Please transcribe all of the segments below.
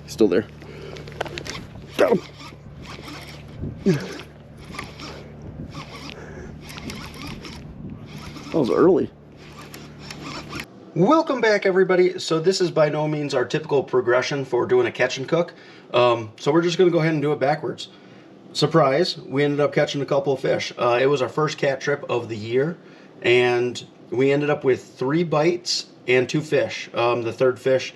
He's still there. Got him. That was early. Welcome back, everybody. So this is by no means our typical progression for doing a catch and cook. So we're just going to go ahead and do it backwards. Surprise, we ended up catching a couple of fish. It was our first cat trip of the year, and we ended up with 3 bites and 2 fish. The third fish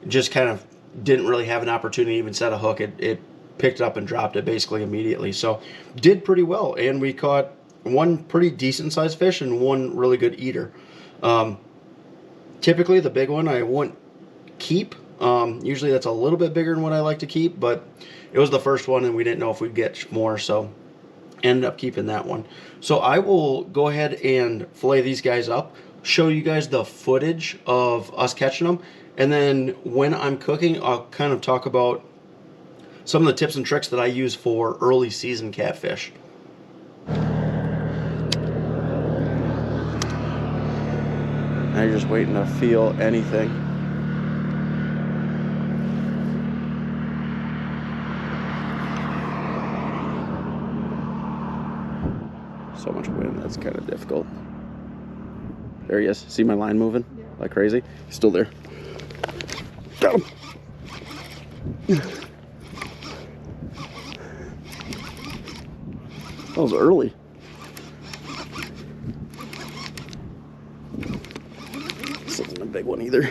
just kind of didn't really have an opportunity to even set a hook. It picked it up and dropped it basically immediately. So did pretty well, and we caught 1 pretty decent sized fish and 1 really good eater. Typically the big one I wouldn't keep. Usually that's a little bit bigger than what I like to keep, but it was the first one and we didn't know if we'd get more, so ended up keeping that one. So I will go ahead and fillet these guys up, show you guys the footage of us catching them, and then when I'm cooking, I'll kind of talk about some of the tips and tricks that I use for early season catfish. Now you're just waiting to feel anything. So much wind, that's kind of difficult. There he is. See my line moving like crazy? He's still there. Got him. That was early. This isn't a big one either.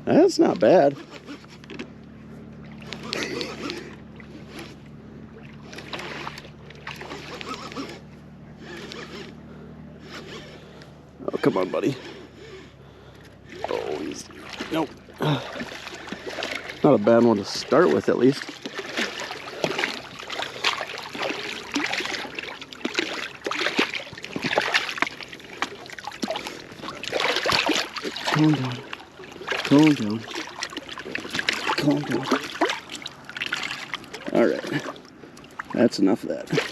That's not bad. Oh, come on, buddy. Oh, he's... Nope. Not a bad one to start with, at least. Calm down. Calm down. Calm down. All right. That's enough of that.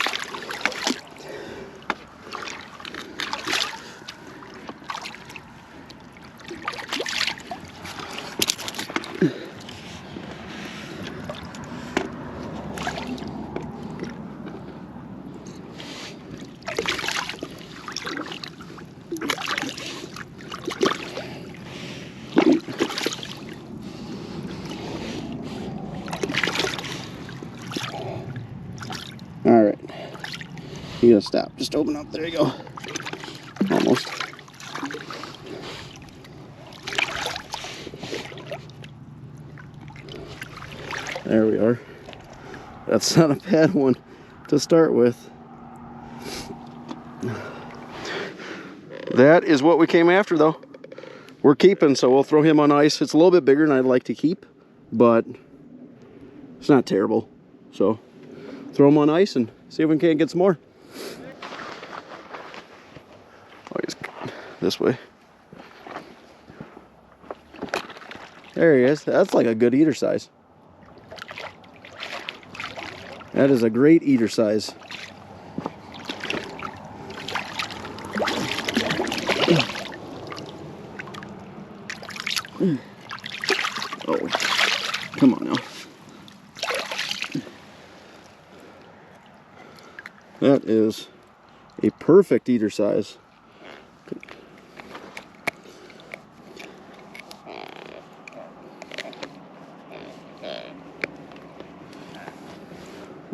All right, you gotta stop. Just open up. There you go. Almost. There we are. That's not a bad one to start with. That is what we came after, though. We're keeping, so we'll throw him on ice. It's a little bit bigger than I'd like to keep, but it's not terrible. So throw him on ice and see if we can't get some more. Oh, he's this way. There he is. That's like a good eater size. That is a great eater size. Oh, come on now. That is a perfect eater size.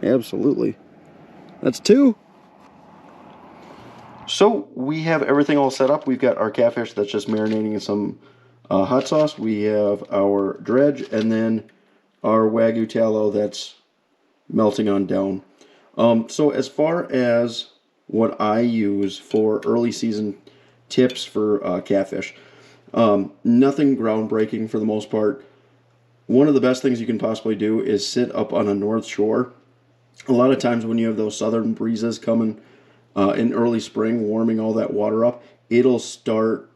Absolutely. That's 2. So we have everything all set up. We've got our catfish that's just marinating in some hot sauce. We have our dredge and then our Wagyu tallow that's melting on down. So as far as what I use for early season tips for catfish, nothing groundbreaking for the most part. One of the best things you can possibly do is sit up on a north shore. A lot of times when you have those southern breezes coming in early spring, warming all that water up, it'll start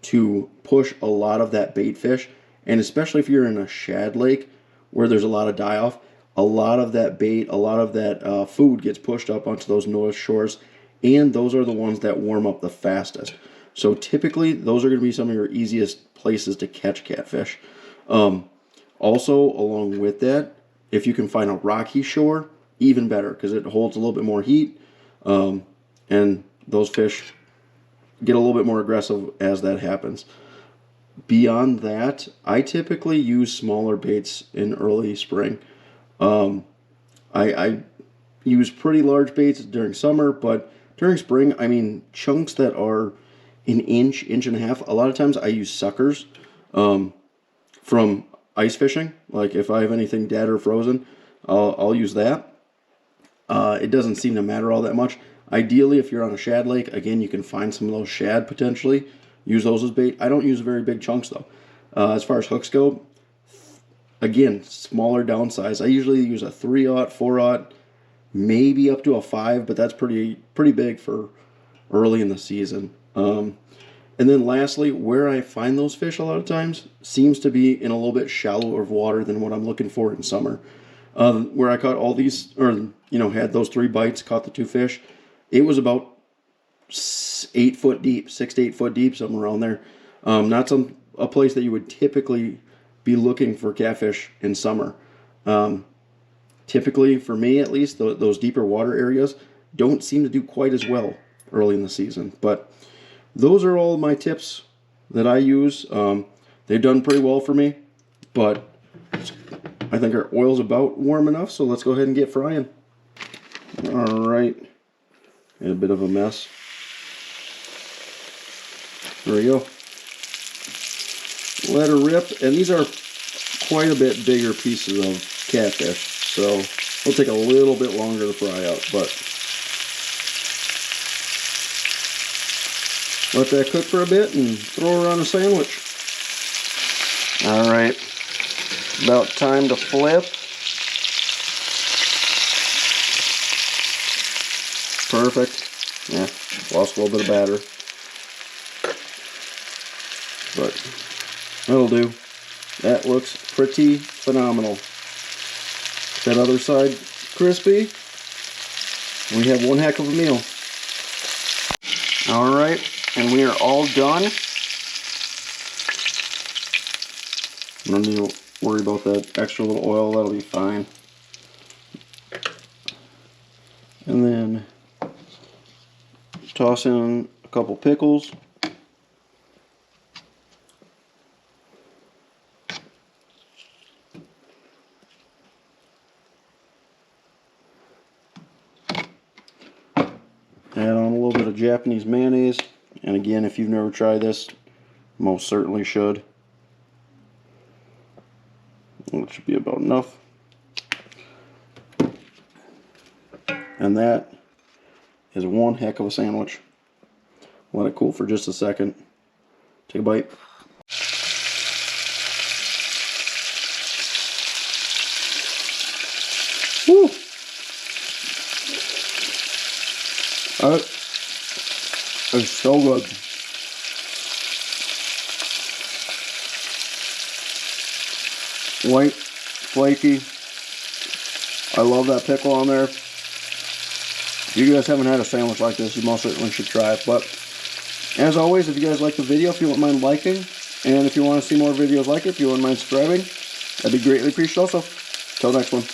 to push a lot of that bait fish. And especially if you're in a shad lake where there's a lot of die-off, a lot of that bait, a lot of that food gets pushed up onto those north shores, and those are the ones that warm up the fastest. So typically, those are going to be some of your easiest places to catch catfish. Also, along with that, if you can find a rocky shore, even better, because it holds a little bit more heat, and those fish get a little bit more aggressive as that happens. Beyond that, I typically use smaller baits in early spring. I use pretty large baits during summer, but during spring, I mean, chunks that are an inch, inch and a half. A lot of times I use suckers from ice fishing. Like if I have anything dead or frozen, I'll use that. It doesn't seem to matter all that much. Ideally, if you're on a shad lake, again, you can find some of those shad potentially. Use those as bait. I don't use very big chunks though. As far as hooks go, again, smaller down size. I usually use a 3/0, 4/0, maybe up to a 5, but that's pretty big for early in the season. And then lastly, where I find those fish a lot of times seems to be in a little bit shallower water than what I'm looking for in summer. Where I caught all these, or had those 3 bites, caught the 2 fish, it was about 8 foot deep, 6 to 8 foot deep, somewhere around there. Not a place that you would typically be looking for catfish in summer. Typically, for me at least, those deeper water areas don't seem to do quite as well early in the season. But those are all my tips that I use. They've done pretty well for me, but I think our oil's about warm enough, so let's go ahead and get frying. All right, and a bit of a mess. There we go. Let her rip, and these are quite a bit bigger pieces of catfish, so it'll take a little bit longer to fry out, but let that cook for a bit and throw her on a sandwich. All right, about time to flip. Perfect. Yeah, lost a little bit of batter, but that'll do. That looks pretty phenomenal. That other side crispy. We have one heck of a meal. All right, and we are all done. No need to worry about that extra little oil. That'll be fine. And then toss in a couple pickles. Add on a little bit of Japanese mayonnaise. And again, if you've never tried this, most certainly should. It should be about enough. And that is one heck of a sandwich. Let it cool for just a second. Take a bite. Woo! It's so good. White, flaky. I love that pickle on there. If you guys haven't had a sandwich like this, you most certainly should try it. But as always, if you guys like the video, if you wouldn't mind liking, and if you want to see more videos like it, if you wouldn't mind subscribing, that'd be greatly appreciated also. Till next one.